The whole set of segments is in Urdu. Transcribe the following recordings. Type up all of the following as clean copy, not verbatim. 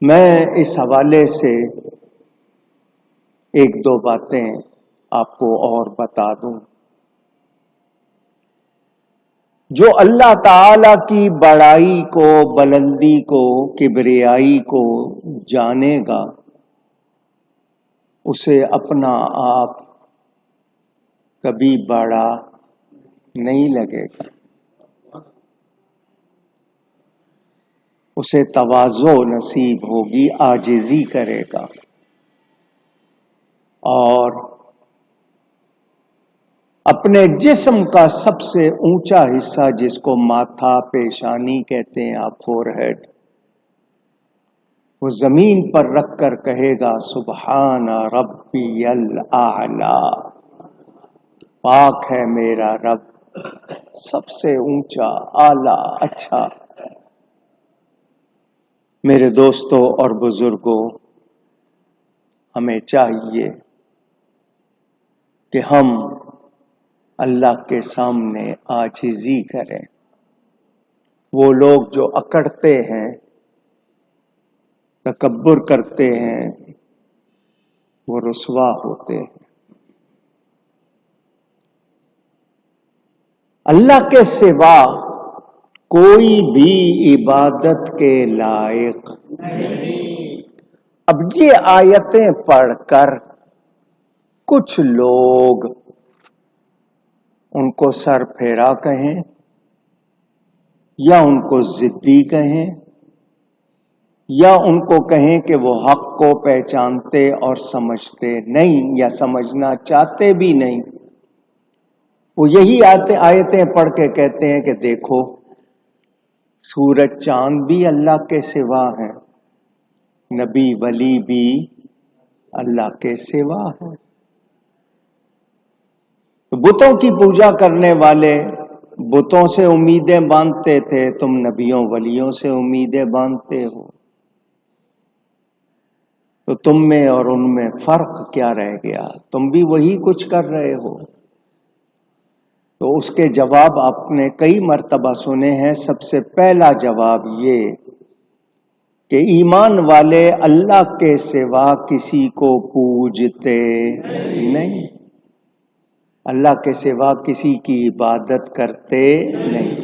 میں اس حوالے سے ایک دو باتیں آپ کو اور بتا دوں. جو اللہ تعالی کی بڑائی کو، بلندی کو، کبریائی کو جانے گا، اسے اپنا آپ کبھی بڑا نہیں لگے گا. اسے تواضع نصیب ہوگی، عاجزی کرے گا. اور اپنے جسم کا سب سے اونچا حصہ، جس کو ماتھا، پیشانی کہتے ہیں آپ، فور ہیڈ، وہ زمین پر رکھ کر کہے گا سبحان ربی الاعلی، پاک ہے میرا رب سب سے اونچا، اعلی، اچھا. میرے دوستوں اور بزرگوں، ہمیں چاہیے کہ ہم اللہ کے سامنے عاجزی کریں. وہ لوگ جو اکڑتے ہیں، تکبر کرتے ہیں، وہ رسوا ہوتے ہیں. اللہ کے سوا کوئی بھی عبادت کے لائق نہیں. اب یہ آیتیں پڑھ کر کچھ لوگ ان کو سر پھیرا کہیں یا ان کو ضدی کہیں یا ان کو کہیں کہ وہ حق کو پہچانتے اور سمجھتے نہیں یا سمجھنا چاہتے بھی نہیں. وہ یہی آیتیں پڑھ کے کہتے ہیں کہ دیکھو سورج چاند بھی اللہ کے سوا ہیں، نبی ولی بھی اللہ کے سوا ہیں. بتوں کی پوجا کرنے والے بتوں سے امیدیں باندھتے تھے، تم نبیوں ولیوں سے امیدیں باندھتے ہو. تو تم میں اور ان میں فرق کیا رہ گیا؟ تم بھی وہی کچھ کر رہے ہو. تو اس کے جواب آپ نے کئی مرتبہ سنے ہیں. سب سے پہلا جواب یہ کہ ایمان والے اللہ کے سوا کسی کو پوجتے نہیں، اللہ کے سوا کسی کی عبادت کرتے نہیں.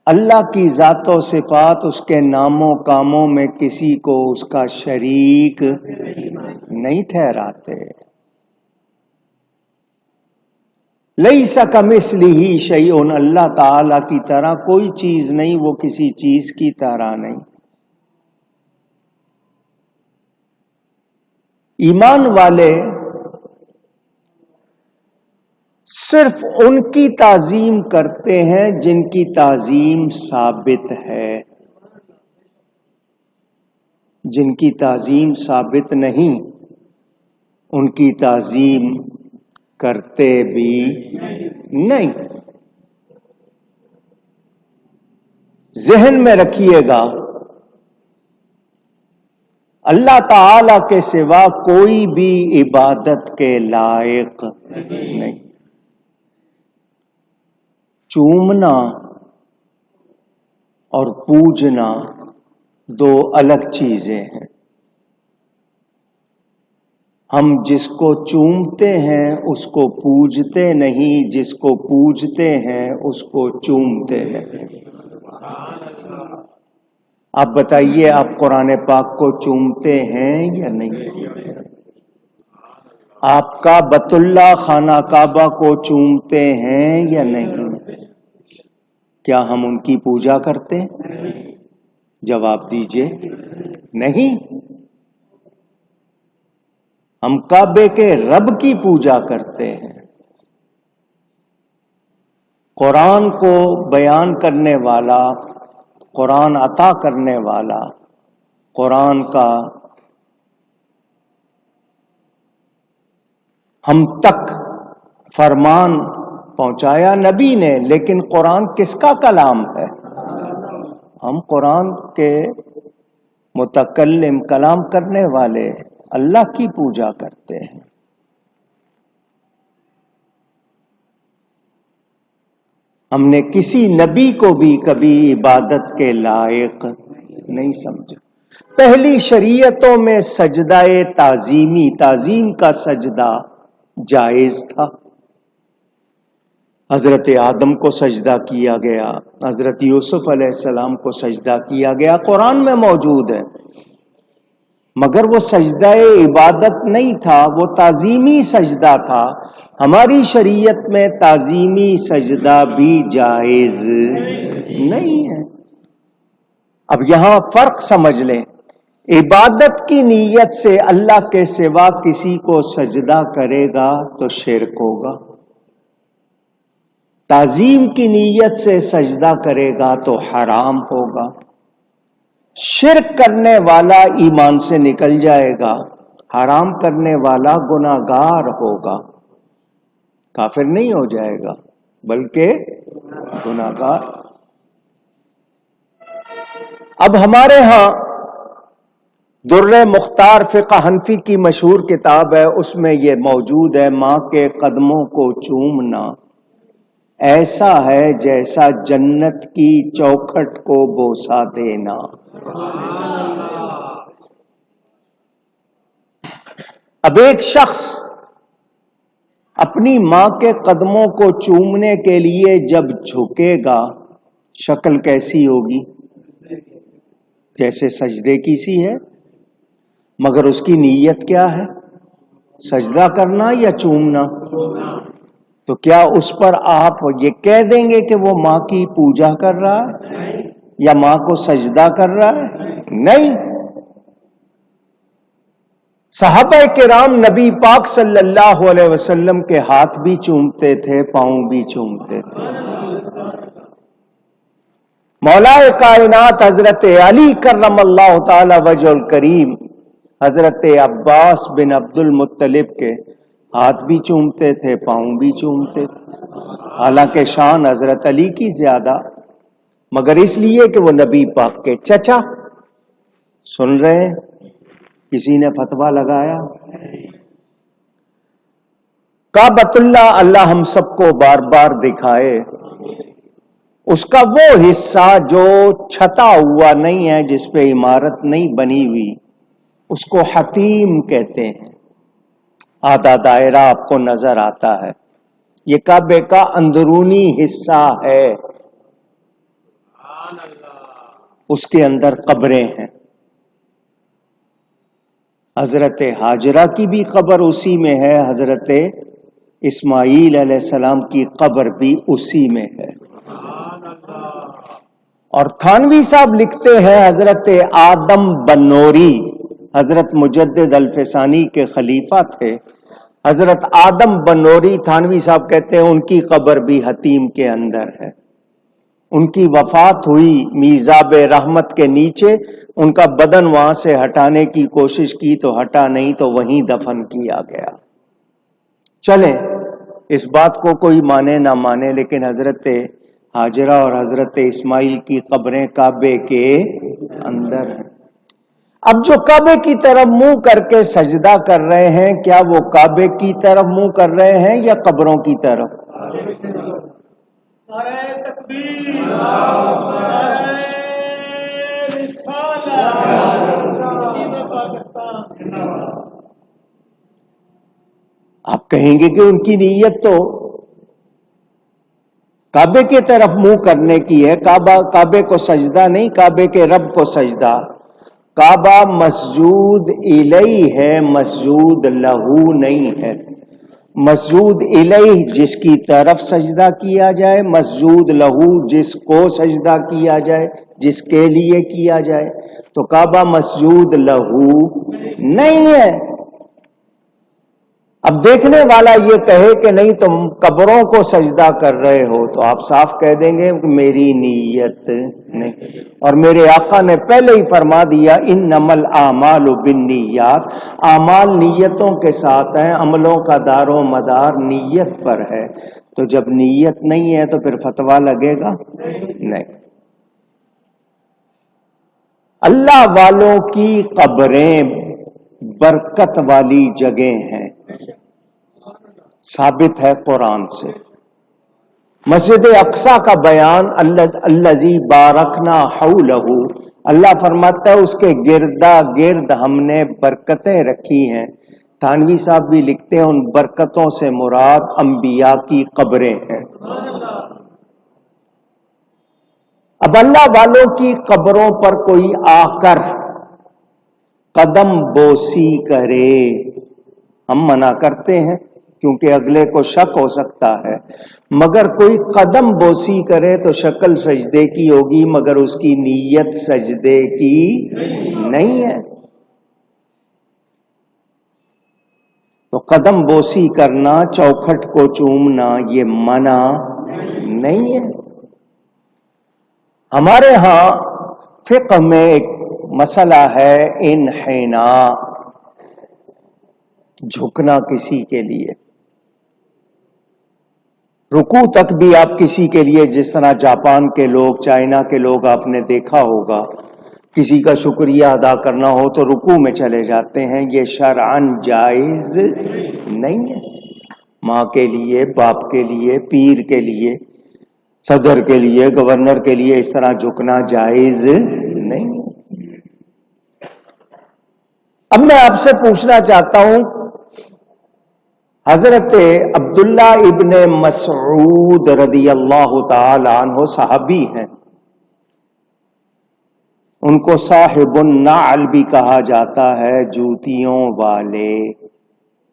اللہ کی ذات و صفات، اس کے نام و کاموں میں کسی کو اس کا شریک نہیں ٹھہراتے. لیس کمثلہ شیء، اللہ تعالی کی طرح کوئی چیز نہیں، وہ کسی چیز کی طرح نہیں. ایمان والے صرف ان کی تعظیم کرتے ہیں جن کی تعظیم ثابت ہے. جن کی تعظیم ثابت نہیں ان کی تعظیم کرتے بھی نہیں. ذہن میں رکھیے گا، اللہ تعالی کے سوا کوئی بھی عبادت کے لائق نہیں. چومنا اور پوجنا دو الگ چیزیں ہیں. ہم جس کو چومتے ہیں اس کو پوجتے نہیں، جس کو پوجتے ہیں اس کو چومتے نہیں. آپ بتائیے، آپ قرآن پاک کو چومتے ہیں یا نہیں؟ آپ کعبۃ اللہ، خانہ کعبہ کو چومتے ہیں یا نہیں؟ کیا ہم ان کی پوجا کرتے ہیں؟ جواب دیجئے. نہیں. ہم کعبے کے رب کی پوجا کرتے ہیں. قرآن کو بیان کرنے والا، قرآن عطا کرنے والا، قرآن کا ہم تک فرمان پہنچایا نبی نے، لیکن قرآن کس کا کلام ہے؟ ہم قرآن کے متکلم، کلام کرنے والے اللہ کی پوجا کرتے ہیں. ہم نے کسی نبی کو بھی کبھی عبادت کے لائق نہیں سمجھا. پہلی شریعتوں میں سجدہ تعظیمی، تعظیم کا سجدہ جائز تھا۔ حضرت آدم کو سجدہ کیا گیا، حضرت یوسف علیہ السلام کو سجدہ کیا گیا، قرآن میں موجود ہے، مگر وہ سجدہ عبادت نہیں تھا، وہ تعظیمی سجدہ تھا۔ ہماری شریعت میں تعظیمی سجدہ بھی جائز نہیں ہے۔ اب یہاں فرق سمجھ لیں، عبادت کی نیت سے اللہ کے سوا کسی کو سجدہ کرے گا تو شرک ہوگا، تعظیم کی نیت سے سجدہ کرے گا تو حرام ہوگا۔ شرک کرنے والا ایمان سے نکل جائے گا، حرام کرنے والا گناہگار ہوگا، کافر نہیں ہو جائے گا بلکہ گناہگار۔ اب ہمارے ہاں در مختار فقہ حنفی کی مشہور کتاب ہے، اس میں یہ موجود ہے، ماں کے قدموں کو چومنا ایسا ہے جیسا جنت کی چوکھٹ کو بوسہ دینا۔ اب ایک شخص اپنی ماں کے قدموں کو چومنے کے لیے جب جھکے گا، شکل کیسی ہوگی؟ جیسے سجدے کی سی ہے، مگر اس کی نیت کیا ہے؟ سجدہ کرنا یا چومنا؟ تو کیا اس پر آپ یہ کہہ دیں گے کہ وہ ماں کی پوجا کر رہا ہے یا ماں کو سجدہ کر رہا ہے؟ نہیں۔ صحابہ کرام نبی پاک صلی اللہ علیہ وسلم کے ہاتھ بھی چومتے تھے، پاؤں بھی چومتے تھے۔ مولا کائنات حضرت علی کرم اللہ تعالی وجہ الکریم حضرت عباس بن عبد المطلب کے ہاتھ بھی چومتے تھے، پاؤں بھی چومتے تھے، حالانکہ شان حضرت علی کی زیادہ، مگر اس لیے کہ وہ نبی پاک کے چچا۔ سن رہے ہیں؟ کسی نے فتویٰ لگایا؟ کعبۃ اللہ، اللہ ہم سب کو بار بار دکھائے، اس کا وہ حصہ جو چھتا ہوا نہیں ہے، جس پہ عمارت نہیں بنی ہوئی، اس کو حتیم کہتے ہیں۔ آدھا دائرہ آپ کو نظر آتا ہے، یہ کعبے کا اندرونی حصہ ہے، اس کے اندر قبریں ہیں۔ حضرت ہاجرہ کی بھی قبر اسی میں ہے، حضرت اسماعیل علیہ السلام کی قبر بھی اسی میں ہے۔ اور تھانوی صاحب لکھتے ہیں، حضرت آدم بنوری حضرت مجدد الفسانی کے خلیفہ تھے، حضرت آدم بنوری، تھانوی صاحب کہتے ہیں ان کی قبر بھی حتیم کے اندر ہے۔ ان کی وفات ہوئی میزاب رحمت کے نیچے، ان کا بدن وہاں سے ہٹانے کی کوشش کی تو ہٹا نہیں، تو وہیں دفن کیا گیا۔ چلیں، اس بات کو کوئی مانے نہ مانے، لیکن حضرت ہاجرہ اور حضرت اسماعیل کی قبریں کعبے کے اندر ہیں۔ اب جو کعبے کی طرف منہ کر کے سجدہ کر رہے ہیں، کیا وہ کعبے کی طرف منہ کر رہے ہیں یا قبروں کی طرف؟ آپ کہیں گے کہ ان کی نیت تو کعبے کی طرف منہ کرنے کی ہے، کعبے کو سجدہ نہیں، کعبے کے رب کو سجدہ۔ کعبہ مسجود الیہ ہے، مسجود لہو نہیں ہے۔ مسجود الیہ جس کی طرف سجدہ کیا جائے، مسجود لہو جس کو سجدہ کیا جائے، جس کے لیے کیا جائے۔ تو کعبہ مسجود لہو نہیں ہے۔ اب دیکھنے والا یہ کہے کہ نہیں تم قبروں کو سجدہ کر رہے ہو، تو آپ صاف کہہ دیں گے میری نیت نہیں۔ اور میرے آقا نے پہلے ہی فرما دیا، انما الاعمال بالنیات، اعمال نیتوں کے ساتھ ہیں، عملوں کا دار و مدار نیت پر ہے۔ تو جب نیت نہیں ہے تو پھر فتویٰ لگے گا نہیں۔ اللہ والوں کی قبریں برکت والی جگہیں ہیں، ثابت ہے قرآن سے۔ مسجد اقصی کا بیان الذی بارکنا حولہ، اللہ فرماتا ہے اس کے گردا گرد ہم نے برکتیں رکھی ہیں۔ تھانوی صاحب بھی لکھتے ہیں ان برکتوں سے مراد انبیاء کی قبریں ہیں۔ اب اللہ والوں کی قبروں پر کوئی آ کر قدم بوسی کرے، ہم منع کرتے ہیں کیونکہ اگلے کو شک ہو سکتا ہے، مگر کوئی قدم بوسی کرے تو شکل سجدے کی ہوگی مگر اس کی نیت سجدے کی نہیں ہے۔ تو قدم بوسی کرنا، چوکھٹ کو چومنا یہ منع نہیں ہے۔ ہمارے ہاں فقہ میں ایک مسئلہ ہے انحناء، جھکنا کسی کے لیے، رکوع تک بھی آپ کسی کے لیے، جس طرح جاپان کے لوگ، چائنا کے لوگ آپ نے دیکھا ہوگا، کسی کا شکریہ ادا کرنا ہو تو رکوع میں چلے جاتے ہیں، یہ شرعاً جائز نہیں ہے۔ ماں کے لیے، باپ کے لیے، پیر کے لیے، صدر کے لیے، گورنر کے لیے اس طرح جھکنا جائز نہیں ہے۔ اب میں آپ سے پوچھنا چاہتا ہوں، حضرت عبداللہ ابن مسعود رضی اللہ تعالی عنہ صحابی ہیں، ان کو صاحب النعل بھی کہا جاتا ہے، جوتیوں والے۔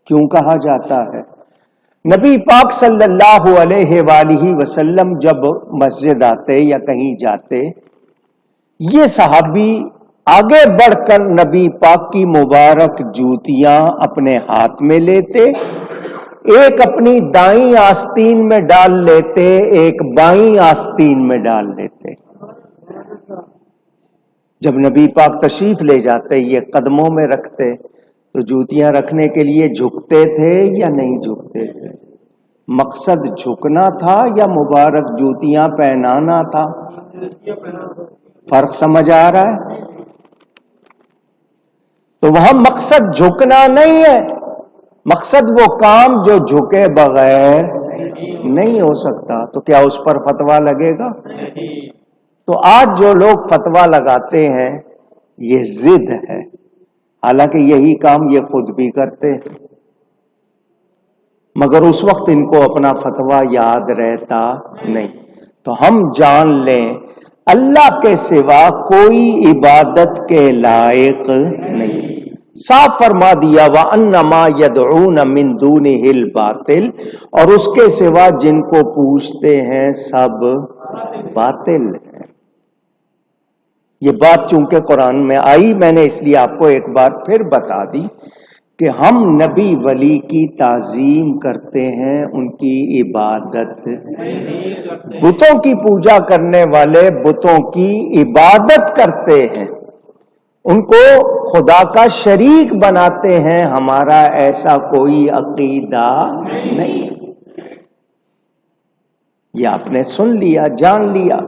کیوں کہا جاتا ہے؟ نبی پاک صلی اللہ علیہ وآلہ وسلم جب مسجد آتے یا کہیں جاتے، یہ صحابی آگے بڑھ کر نبی پاک کی مبارک جوتیاں اپنے ہاتھ میں لیتے، ایک اپنی دائیں آستین میں ڈال لیتے، ایک بائیں آستین میں ڈال لیتے۔ جب نبی پاک تشریف لے جاتے، یہ قدموں میں رکھتے، تو جوتیاں رکھنے کے لیے جھکتے تھے یا نہیں جھکتے تھے؟ مقصد جھکنا تھا یا مبارک جوتیاں پہنانا تھا؟ فرق سمجھ آ رہا ہے؟ تو وہاں مقصد جھکنا نہیں ہے، مقصد وہ کام جو جھکے بغیر نہیں ہو سکتا۔ تو کیا اس پر فتویٰ لگے گا؟ تو آج جو لوگ فتویٰ لگاتے ہیں یہ ضد ہے، حالانکہ یہی کام یہ خود بھی کرتے ہیں، مگر اس وقت ان کو اپنا فتویٰ یاد رہتا نہیں۔ تو ہم جان لیں اللہ کے سوا کوئی عبادت کے لائق نہیں۔ صاف فرما دیا وَأَنَّمَا يَدْعُونَ مِن دُونِهِ الْبَاطِلِ، اور اس کے سوا جن کو پوچھتے ہیں سب باطل ہے۔ یہ بات چونکہ قرآن میں آئی، میں نے اس لیے آپ کو ایک بار پھر بتا دی کہ ہم نبی ولی کی تعظیم کرتے ہیں، ان کی عبادت۔ بتوں کی پوجا کرنے والے بتوں کی عبادت کرتے ہیں، ان کو خدا کا شریک بناتے ہیں، ہمارا ایسا کوئی عقیدہ نہیں۔ یہ آپ نے سن لیا، جان لیا۔